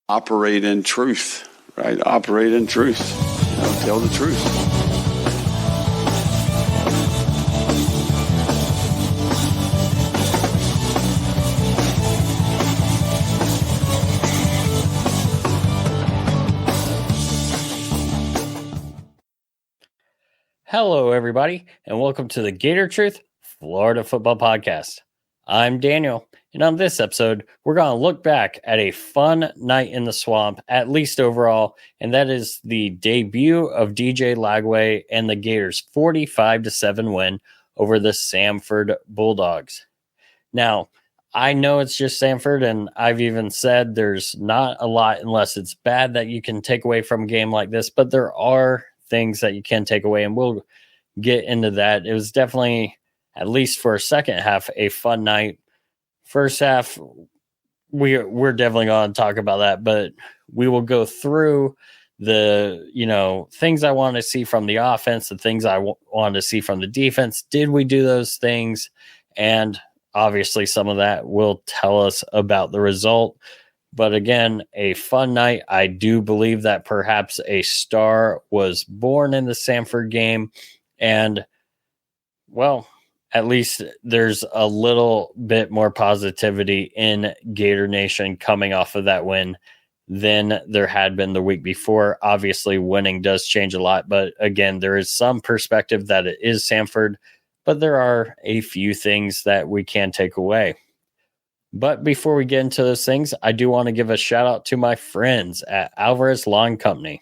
operate in truth, right? Operate in truth. Tell the truth. Hello, everybody, and welcome to the Gator Truth Florida Football Podcast. I'm Daniel, and on this episode, we're going to look back at a fun night in the swamp, at least overall, and that is the debut of DJ Lagway and the Gators' 45-7 win over the Samford Bulldogs. Now, I know it's just Samford, and I've even said there's not a lot, unless it's bad, that you can take away from a game like this, but there are things that you can take away, and we'll get into that. It was definitely, at least for a second half, a fun night. First half, we're definitely going to talk about that, but we will go through the things I want to see from the offense, the things I want to see from the defense. Did we do those things? And obviously some of that will tell us about the result. But again, a fun night. I do believe that perhaps a star was born in the Samford game. And, well, at least there's a little bit more positivity in Gator Nation coming off of that win than there had been the week before. Obviously, winning does change a lot. But again, there is some perspective that it is Samford. But there are a few things that we can take away. But before we get into those things, I do want to give a shout out to my friends at Alvarez Lawn Company.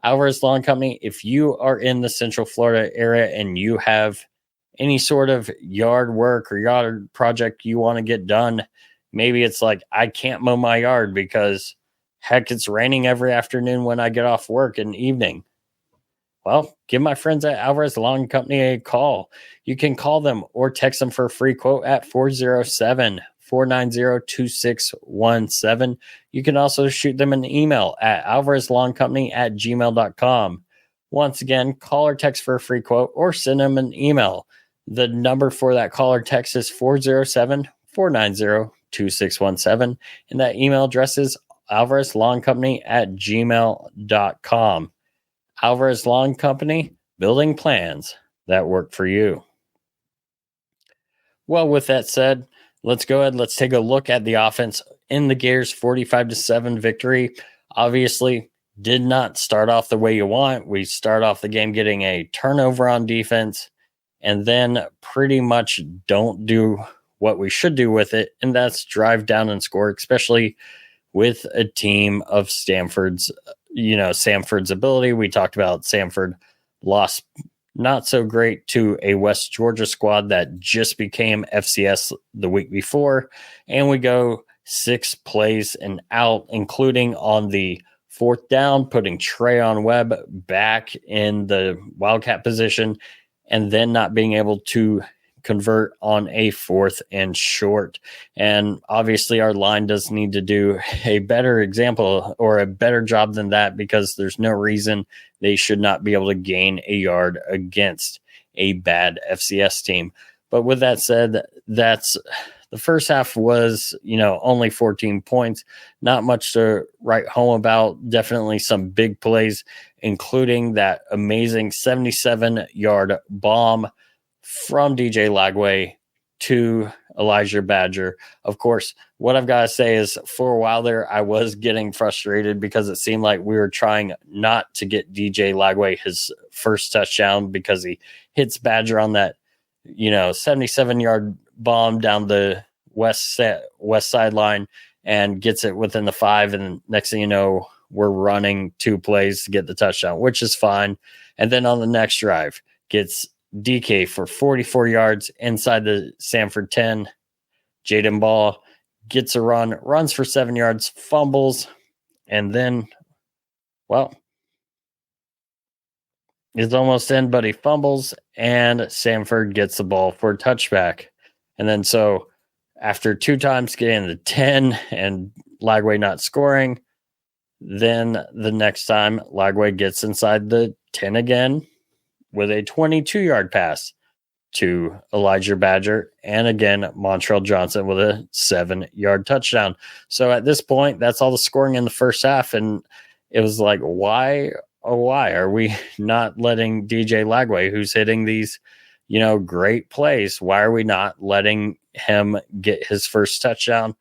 Alvarez Lawn Company, if you are in the Central Florida area and you have any sort of yard work or yard project you want to get done, maybe it's like, I can't mow my yard because, heck, it's raining every afternoon when I get off work in the evening. Well, give my friends at Alvarez Lawn Company a call. You can call them or text them for a free quote at 407-490-2617. You can also shoot them an email at alvarezlawncompany@gmail.com. Once again, call or text for a free quote or send them an email. The number for that call or text is 407-490-2617. And that email address is alvarezlawncompany@gmail.com. Alvarez Lawn Company, building plans that work for you. Well, with that said, let's go ahead. Let's take a look at the offense in the Gators' 45-7 victory. Obviously, did not start off the way you want. We start off the game getting a turnover on defense and then pretty much don't do what we should do with it, and that's drive down and score, especially with a team of Samford's ability. We talked about Samford lost not so great to a West Georgia squad that just became FCS the week before. And we go 6 plays and out, including on the 4th down, putting Treyon Webb back in the Wildcat position and then not being able to convert on a 4th and short. And obviously our line does need to do a better example or a better job than that, because there's no reason they should not be able to gain a yard against a bad FCS team. But with that said, that's the first half was, only 14 points, not much to write home about. Definitely some big plays, including that amazing 77-yard bomb from DJ Lagway to Elijah Badger. Of course, what I've got to say is, for a while there, I was getting frustrated because it seemed like we were trying not to get DJ Lagway his first touchdown, because he hits Badger on that, 77-yard bomb down the west sideline and gets it within the 5. And next thing you know, we're running 2 plays to get the touchdown, which is fine. And then on the next drive, gets DK for 44 yards inside the Samford 10. Jaden Ball gets a run, runs for 7 yards, fumbles, and then, it's almost in, but he fumbles, and Samford gets the ball for a touchback. And then so after 2 times getting the 10 and Lagway not scoring, then the next time Lagway gets inside the 10 again with a 22-yard pass to Elijah Badger, and again, Montrell Johnson with a 7-yard touchdown. So at this point, that's all the scoring in the first half. And it was like, why are we not letting DJ Lagway, who's hitting these, great plays, why are we not letting him get his first touchdown?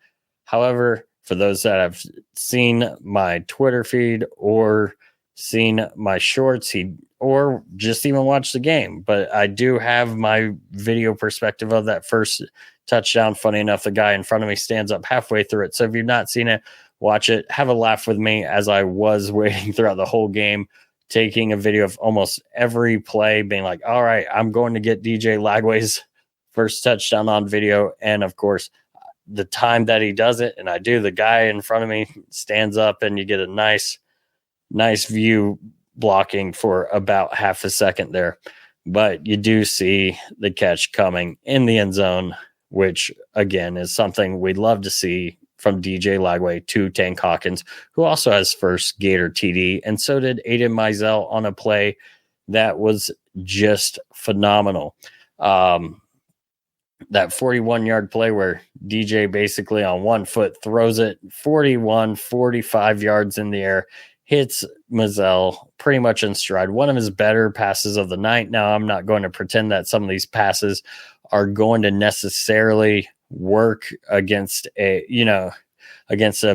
However, for those that have seen my Twitter feed or seen my shorts, or just even watch the game, but I do have my video perspective of that first touchdown. Funny enough, the guy in front of me stands up halfway through it. So if you've not seen it, watch it, have a laugh with me as I was waiting throughout the whole game, taking a video of almost every play, being like, all right, I'm going to get DJ Lagway's first touchdown on video. And of course, the time that he does it, and I do, the guy in front of me stands up and you get a nice view blocking for about half a second there. But you do see the catch coming in the end zone, which again is something we'd love to see from DJ Lagway to Tank Hawkins, who also has first Gator TD. And so did Aiden Mizell on a play that was just phenomenal. That 41-yard play where DJ basically on one foot throws it 45 yards in the air, hits Mizell pretty much in stride. One of his better passes of the night. Now, I'm not going to pretend that some of these passes are going to necessarily work against a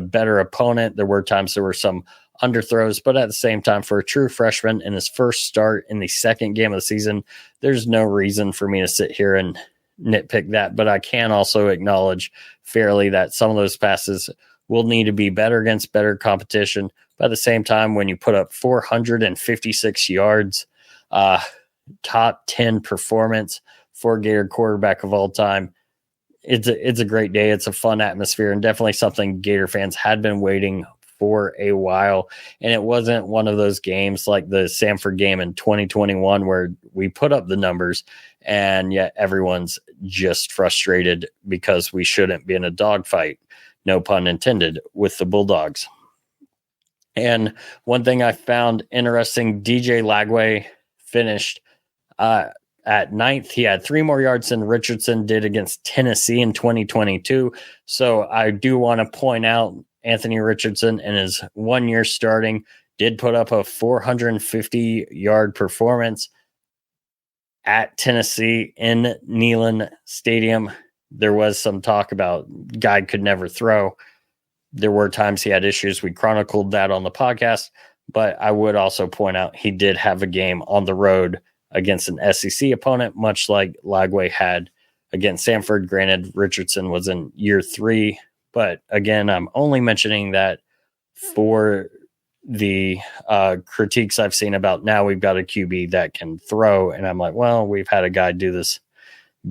better opponent. There were times there were some underthrows, but at the same time, for a true freshman in his first start in the second game of the season, there's no reason for me to sit here and nitpick that. But I can also acknowledge fairly that some of those passes will need to be better against better competition. But at the same time, when you put up 456 yards, top 10 performance for Gator quarterback of all time, it's a great day. It's a fun atmosphere, and definitely something Gator fans had been waiting for a while. And it wasn't one of those games like the Samford game in 2021 where we put up the numbers and yet everyone's just frustrated because we shouldn't be in a dogfight, no pun intended, with the Bulldogs. And one thing I found interesting, DJ Lagway finished at ninth. He had 3 more yards than Richardson did against Tennessee in 2022. So I do want to point out Anthony Richardson in his 1 year starting did put up a 450-yard performance at Tennessee in Neyland Stadium. There was some talk about guy could never throw. There were times he had issues. We chronicled that on the podcast, but I would also point out he did have a game on the road against an SEC opponent, much like Lagway had against Samford. Granted, Richardson was in year 3, but again, I'm only mentioning that for the critiques I've seen about now we've got a QB that can throw. And I'm like, well, we've had a guy do this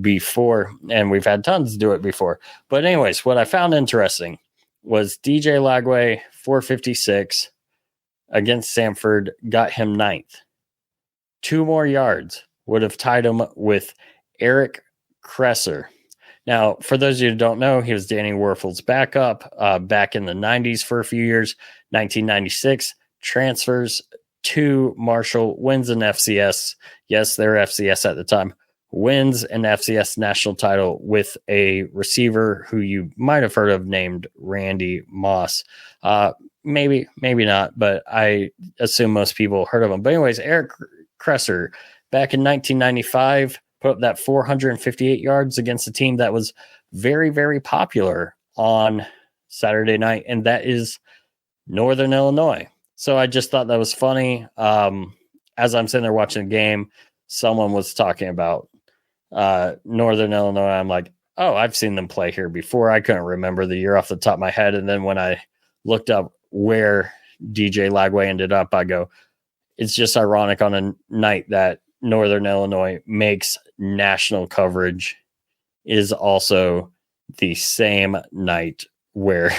before, and we've had tons do it before. But anyways, what I found interesting was DJ Lagway, 456 against Samford, got him 9th. 2 more yards would have tied him with Eric Kresser. Now, for those of you who don't know, he was Danny Werfel's backup back in the 90s for a few years. 1996, transfers to Marshall, wins an FCS. Yes, they were FCS at the time. Wins an FCS national title with a receiver who you might have heard of named Randy Moss. Maybe not, but I assume most people heard of him. But anyways, Eric Kresser, back in 1995, put up that 458 yards against a team that was very, very popular on Saturday night, and that is Northern Illinois. So I just thought that was funny. As I'm sitting there watching the game, someone was talking about Northern Illinois. I'm like, oh, I've seen them play here before. I couldn't remember the year off the top of my head. And then when I looked up where DJ Lagway ended up, I go, it's just ironic on a night that Northern Illinois makes national coverage is also the same night where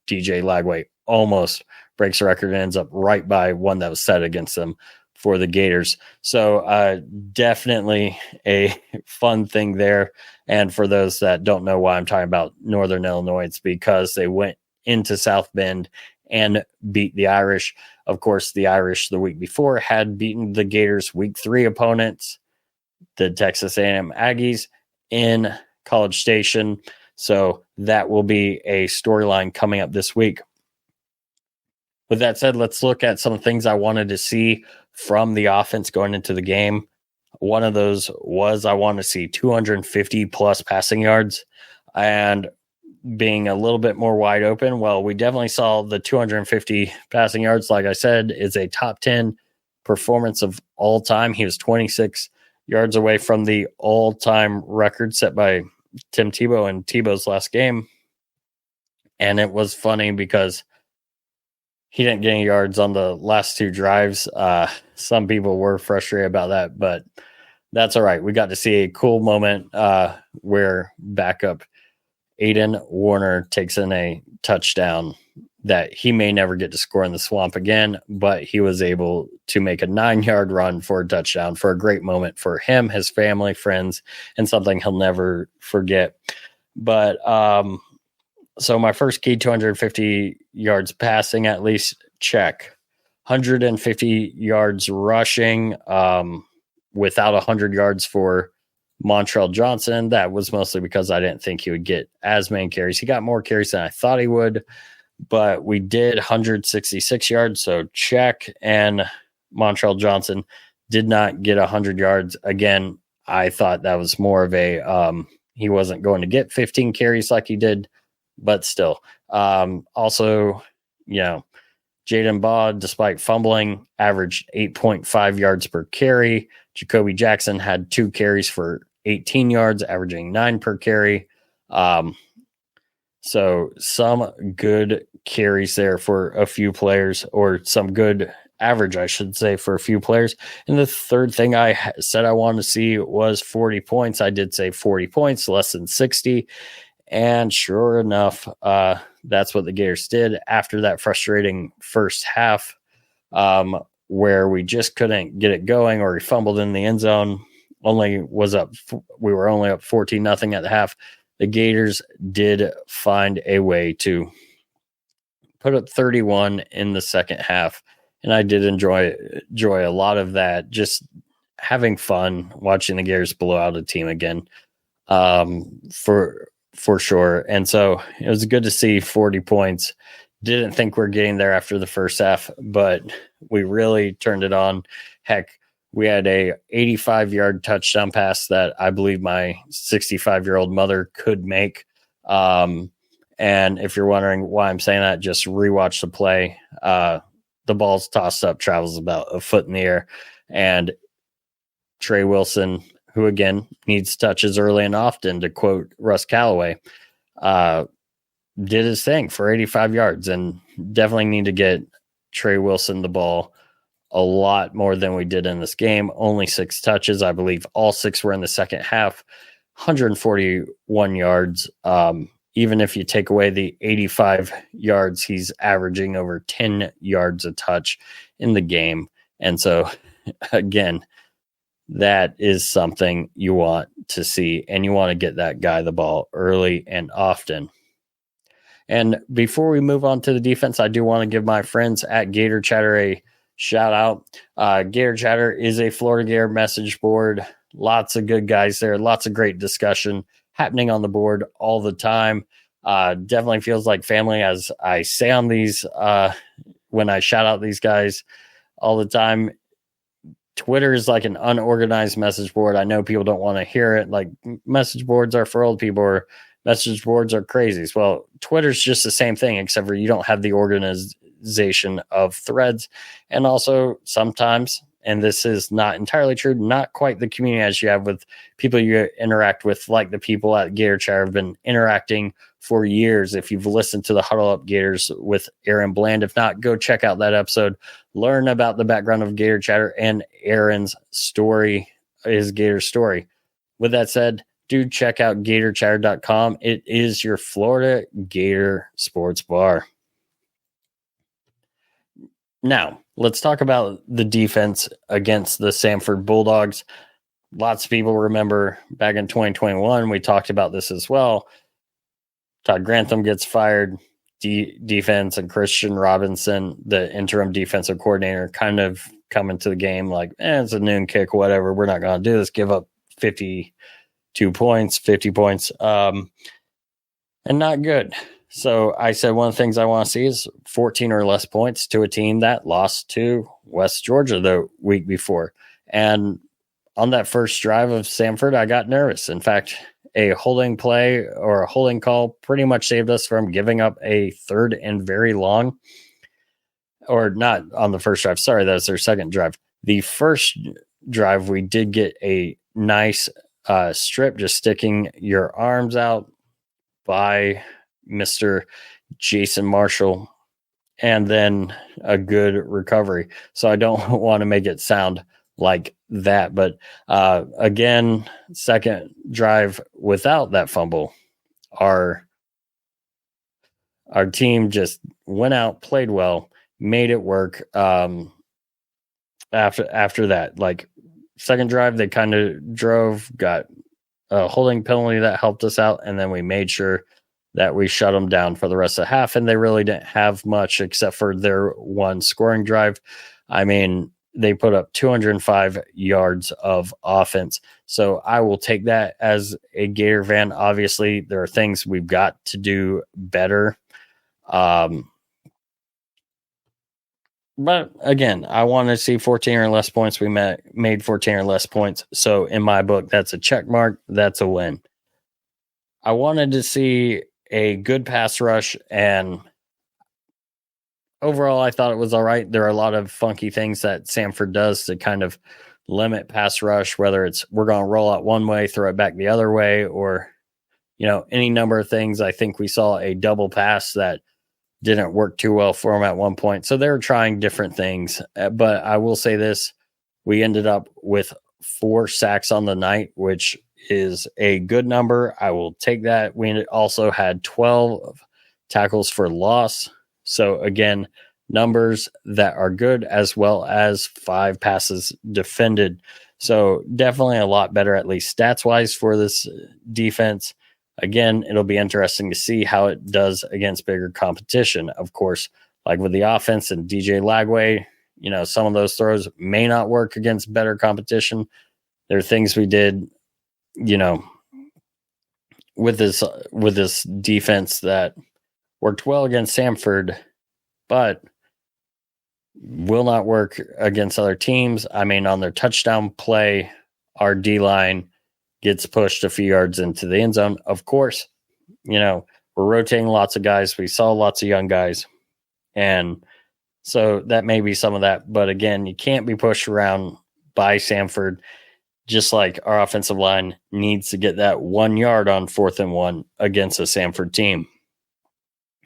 DJ Lagway almost breaks a record and ends up right by one that was set against them for the Gators. So definitely a fun thing there. And for those that don't know why I'm talking about Northern Illinois, it's because they went into South Bend and beat the Irish. Of course, the Irish the week before had beaten the Gators week 3 opponents. the Texas A&M Aggies in College Station. So that will be a storyline coming up this week. With that said, let's look at some things I wanted to see from the offense going into the game. One of those was I want to see 250 plus passing yards, and being a little bit more wide open. Well, we definitely saw the 250 passing yards. Like I said, is a top 10 performance of all time. He was 26 yards away from the all-time record set by Tim Tebow in Tebow's last game. And it was funny because he didn't get any yards on the last two drives. Some people were frustrated about that, but that's all right. We got to see a cool moment where backup Aiden Warner takes in a touchdown that he may never get to score in the Swamp again, but he was able to make a 9-yard run for a touchdown, for a great moment for him, his family, friends, and something he'll never forget. But so my first key, 250 yards passing, at least, check. 150 yards rushing, without 100 yards for Montrell Johnson. That was mostly because I didn't think he would get as many carries. He got more carries than I thought he would, but we did 166 yards, so check. And Montrell Johnson did not get 100 yards. Again, I thought that was more of a he wasn't going to get 15 carries like he did, but still. Also, Jaden Baugh, despite fumbling, averaged 8.5 yards per carry. Jacoby Jackson had 2 carries for 18 yards, averaging 9 per carry. So some good carries there for a few players, or some good average, I should say, for a few players. And the third thing I said I wanted to see was 40 points. I did say 40 points, less than 60. And sure enough, that's what the Gators did after that frustrating first half, where we just couldn't get it going, or he fumbled in the end zone. We were only up 14-0 at the half. The Gators did find a way to put up 31 in the second half, and I did enjoy a lot of that. Just having fun watching the Gators blow out a team again, for sure. And so it was good to see 40 points. Didn't think we're getting there after the first half, but we really turned it on. Heck, we had a 85-yard touchdown pass that I believe my 65-year-old mother could make. And if you're wondering why I'm saying that, just rewatch the play. The ball's tossed up, travels about a foot in the air, and Trey Wilson, who again needs touches early and often, to quote Russ Callaway, did his thing for 85 yards, and definitely need to get Trey Wilson the ball a lot more than we did in this game. Only 6 touches. I believe all 6 were in the second half. 141 yards. Even if you take away the 85 yards, he's averaging over 10 yards a touch in the game. And so, again, that is something you want to see, and you want to get that guy the ball early and often. And before we move on to the defense, I do want to give my friends at Gator Chatter a shout out. Gator Chatter is a Florida Gator message board. Lots of good guys there. Lots of great discussion happening on the board all the time. Definitely feels like family, as I say on these, when I shout out these guys all the time. Twitter is like an unorganized message board. I know people don't want to hear it. Like, message boards are for old people, or message boards are crazies. Well, Twitter's just the same thing, except for you don't have the organization of threads. And also sometimes, and this is not entirely true, not quite the community as you have with people you interact with, like the people at Gator Chatter have been interacting for years. If you've listened to the Huddle Up Gators with Aaron Bland, if not, go check out that episode. Learn about the background of Gator Chatter and Aaron's story, his Gator story. With that said, do check out GatorChatter.com. It is your Florida Gator sports bar. Now, let's talk about the defense against the Samford Bulldogs. Lots of people remember back in 2021, we talked about this as well. Todd Grantham gets fired. Defense and Christian Robinson, the interim defensive coordinator, kind of come into the game like, it's a noon kick, whatever. We're not going to do this. Give up 52 points, 50 points, and not good. So I said one of the things I want to see is 14 or less points to a team that lost to West Georgia the week before. And on that first drive of Samford, I got nervous. In fact, a holding play or a holding call pretty much saved us from giving up a third and very long. Or not on the first drive. Sorry, that was their second drive. The first drive, we did get a nice strip, just sticking your arms out by Mr. Jason Marshall, and then a good recovery. So I don't want to make it sound like that, but again, second drive without that fumble, our team just went out, played well, made it work. After that, like second drive, they kind of drove, got a holding penalty that helped us out, and then we made sure that we shut them down for the rest of the half, and they really didn't have much except for their one scoring drive. I mean, they put up 205 yards of offense. So I will take that as a Gator fan. Obviously, there are things we've got to do better. But again, I want to see 14 or less points. We made 14 or less points. So in my book, that's a check mark. That's a win. I wanted to see a good pass rush, and overall, I thought it was all right. There are a lot of funky things that Samford does to kind of limit pass rush, whether it's we're going to roll out one way, throw it back the other way, or, any number of things. I think we saw a double pass that didn't work too well for them at one point. So they were trying different things. But I will say this, we ended up with 4 sacks on the night, which is a good number. I will take that. We also had 12 tackles for loss. So again, numbers that are good, as well as 5 passes defended. So definitely a lot better, at least stats wise, for this defense. Again, it'll be interesting to see how it does against bigger competition. Of course, like with the offense and DJ Lagway, some of those throws may not work against better competition. There are things we did, with this defense that worked well against Samford, but will not work against other teams. I mean, on their touchdown play, our D-line gets pushed a few yards into the end zone. Of course, we're rotating lots of guys. We saw lots of young guys. And so that may be some of that. But again, you can't be pushed around by Samford, just like our offensive line needs to get that 1 yard on 4th and 1 against a Samford team.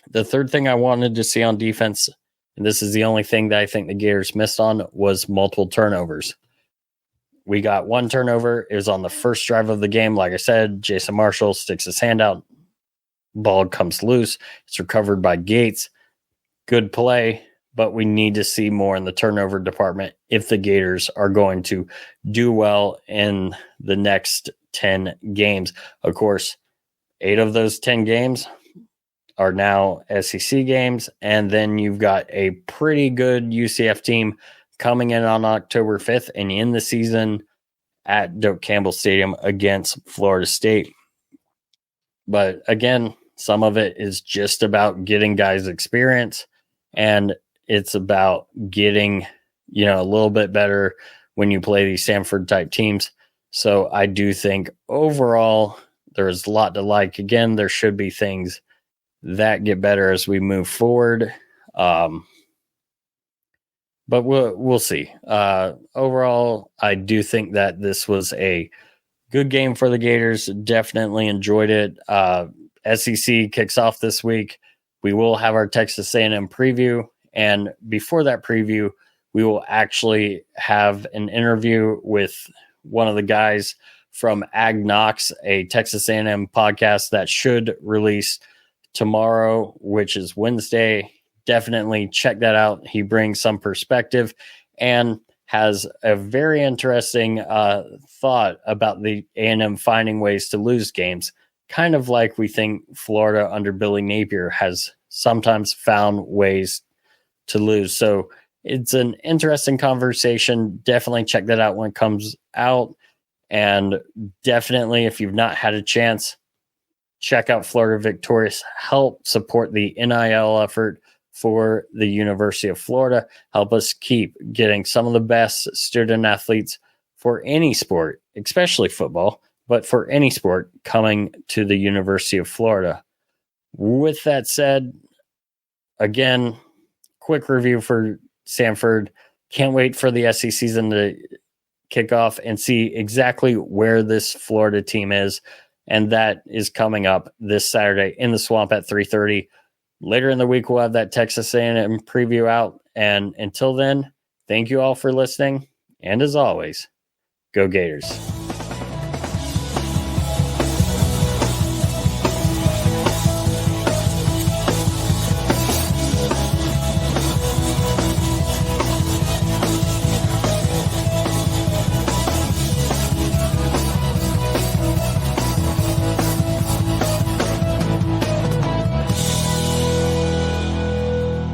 The third thing I wanted to see on defense, and this is the only thing that I think the Gators missed on, was multiple turnovers. We got 1 turnover. It was on the first drive of the game. Like I said, Jason Marshall sticks his hand out. Ball comes loose. It's recovered by Gates. Good play, but we need to see more in the turnover department if the Gators are going to do well in the next 10 games. Of course, 8 of those 10 games are now SEC games, and then you've got a pretty good UCF team coming in on October 5th and in the season at Doak Campbell Stadium against Florida State. But again, some of it is just about getting guys experience, and it's about getting, a little bit better when you play these Samford type teams. So I do think overall there's a lot to like. Again, there should be things that get better as we move forward. But we'll see. Overall, I do think that this was a good game for the Gators. Definitely enjoyed it. SEC kicks off this week. We will have our Texas A&M preview. And before that preview, we will actually have an interview with one of the guys from Ag Knox, a Texas A&M podcast that should release tomorrow, which is Wednesday. Definitely check that out. He brings some perspective and has a very interesting thought about the A&M finding ways to lose games, kind of like we think Florida under Billy Napier has sometimes found ways to lose. So it's an interesting conversation. Definitely check that out when it comes out. And definitely, if you've not had a chance, check out Florida Victorious. Help support the NIL effort for the University of Florida. Help us keep getting some of the best student athletes for any sport, especially football, but for any sport coming to the University of Florida. With that said, again, quick review for Samford. Can't wait for the SEC season to kick off and see exactly where this Florida team is. And that is coming up this Saturday in the Swamp at 3:30. Later in the week, we'll have that Texas A&M preview out. And until then, thank you all for listening. And as always, go Gators.